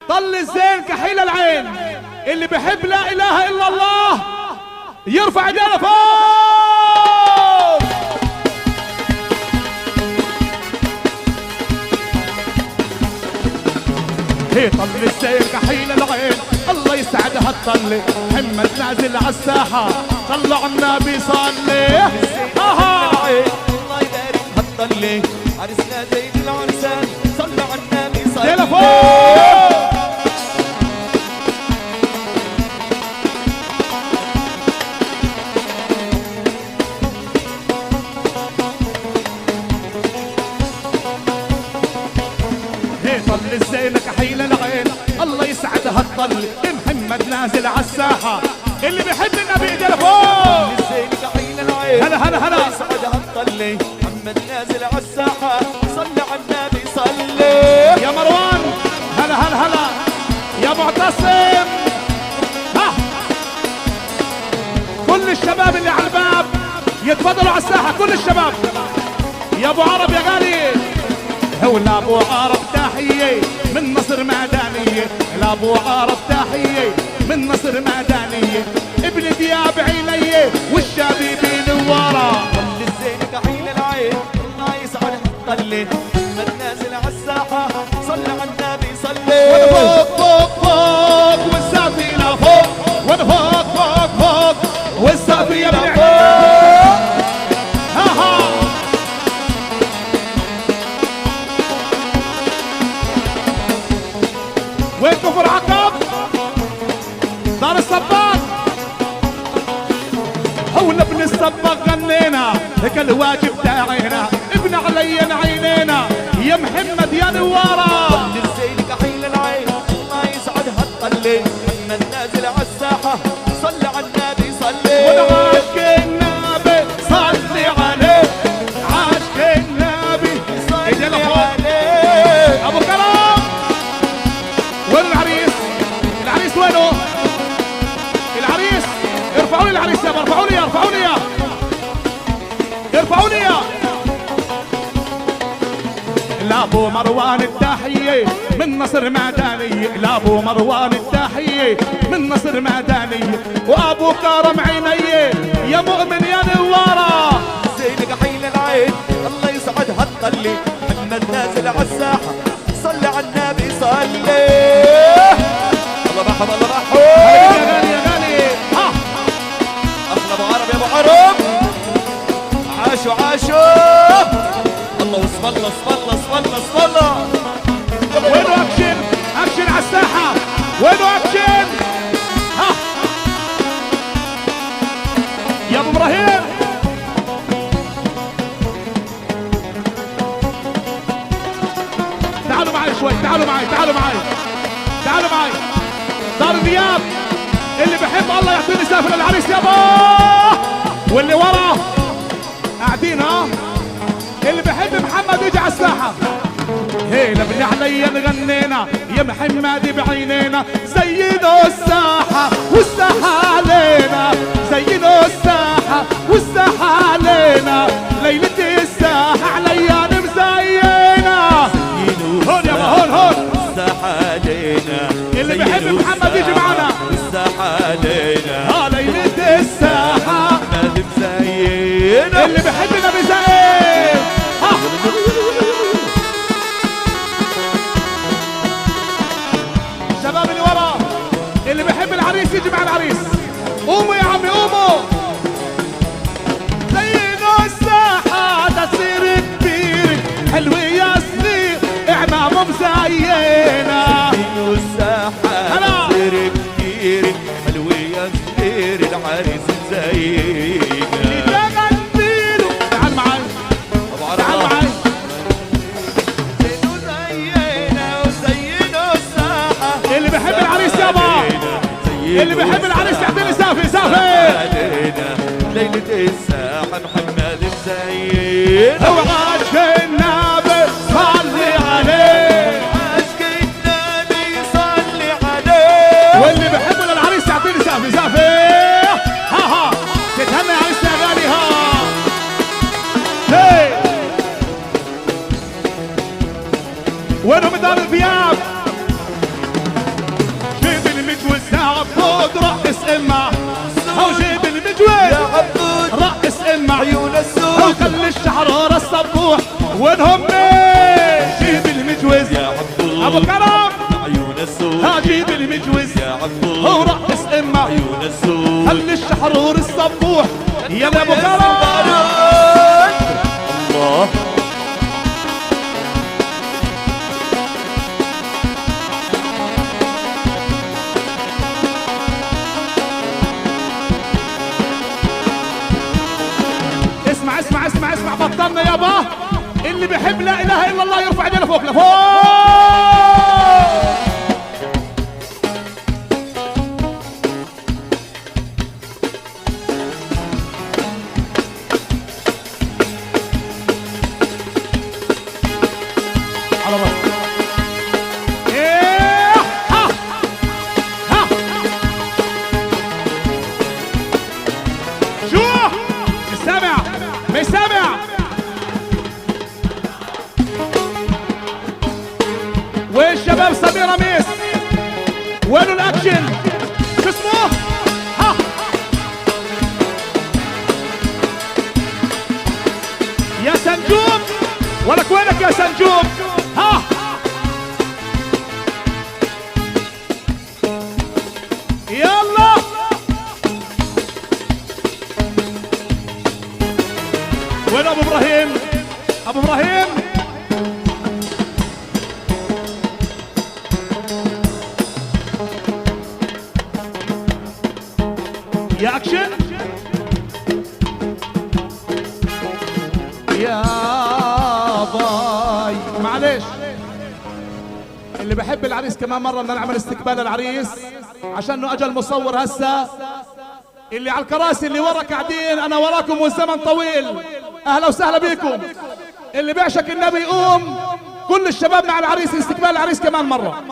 طل الزين كحيل العين. اللي بحب لا اله الا الله يرفع ايديه فوق. هي طل الزين كحيل العين الله يسعدها الطلة. محمد نازل عالساحة طلع النبي صلي. الله يبارك هالطلة عرسنا زين العرسان صلى على النبي صلي. طل الزين كحيل العين الله يسعدها الطل. محمد نازل عالساحة اللي بيحب النبي ايده لفوق. الزين كحيل العين هلا هلا هلا يسعدها الطلة. محمد نازل عالساحة صلى على النبي صلي. يا مروان هلا هلا هلا يا معتصم. ها كل الشباب اللي على الباب يتفضلوا على الساحة. كل الشباب يا ابو عرب يا غالي. هو لابو عرب تحية من نصر ميدانية. لابو عرب تحية من نصر ميدانية. ابن دياب عيني والشبيبين ورا. طل الزين كحيل العين الله يسعدها الطلة. محمد نازل عالساحة صلى على النبي صلي. وانا فوق فوق فوق والسفينة فوق. وانا فوق فوق فوق والسفينة فوق. ها ها وين كفر عقب دار الصباغ. حول ابن الصباغ غنينا هيك الواجب تاعينا. ابن علي عينينا يا محمد يا نوارة. طل الزين كحيل العين الله يسعدها الطلة. محمد نازل عالساحة صلى على النبي صلي. ونعاشق النبي صلي عليه. عاشق النبي صلي عليه. ابو كرم وين العريس؟ العريس وينه؟ العريس ارفعوا لي العريس يابا. ارفعوا لي ارفعوا لي ارفعوا لي. لابو مروان التحية من نصر ميدانية. لابو مروان التحية من نصر ميدانية. وابو كرم عيني يا مؤمن يا نوارة. زين كحيل العين الله يسعدها الطلة. محمد نازل عالساحة صلى على النبي صلي. الله رحم الله رحم. يا غالي يا غالي. ها احلى ابو عرب يا ابو عرب. عاشوا عاشوا. الله اسم الله اسم الله اسم الله اسم الله. وينه اكشن؟ اكشن على الساحة. وينه اكشن؟ ها يا ابو ابراهيم. تعالوا معي شوي. تعالوا معي تعالوا معي تعالوا معي. دار دياب اللي بحب الله يعطيني سافر للعريس يابا. واللي ورا قاعدين ها اللي بحب محمد يجي على الساحة. هي لبني عليا غنينا يا محمد بعينينا. زينوا الساحة والساحة علينا. زينوا الساحة والساحة علينا. ليلة الساحة عليا مزينة. هون يابا هون هون. الساحة علينا. اللي بحب محمد يجي معنا. الساحة علينا. ها ليلة الساحة محمد مزينة. اللي بحبنا بزين. ها الشباب اللي ورا اللي بحب العريس يجي مع العريس. قوموا يا عمي قوموا. زينوا الساحة تصير كبير حلو يا صغير اعمامه مزينة. زينوا الساحة تصير كتير حلوة يا صغير العريس مزينة. تعال معي تعال معي. زينوا زينا وزينوا الساحة. اللي بحب العريس يابا. اللي بحب العريس يعطيني سافي سافي. ليلة الساحة محمد مزين. هو عاشق النبي صلي عليه. عاشق النبي صلي عليه. واللي بحبه للعريس يعطيني سافي سافي. ها ها تتهنى يا عريس يا غالي. ها ليه وينهم دار الثياب؟ امه وجيب المجوز يا عبود رقص امه عيون السود وخلي الشحرور الصبوح وينهم جيب المجوز يا عبود ابو كرم عيون السود ها جيب المجوز يا عبود ورقص امه عيون السود خلي الشحرور الصبوح يلا ابو كرم الله اسمع اسمع اسمع اسمع بطلنا يابا اللي بيحب لا اله الا الله يرفع ايدينا فوق لفوق على راسك ايه ها ها شو مش سامع مش سامع والشباب سمير ميس وينو الاكشن شو اسمه ها يا سنجوب ولك وينك يا سنجوب ها يلا وين ابو ابراهيم ابو ابراهيم يا اكشن يا باي معلش اللي بحب العريس كمان مره بدنا نعمل استقبال العريس عشانه اجى المصور هسه اللي على الكراسي اللي ورا قاعدين انا وراكم والزمن طويل اهلا وسهلا بيكم اللي بيعشق النبي يقوم كل الشباب مع العريس استقبال العريس كمان مره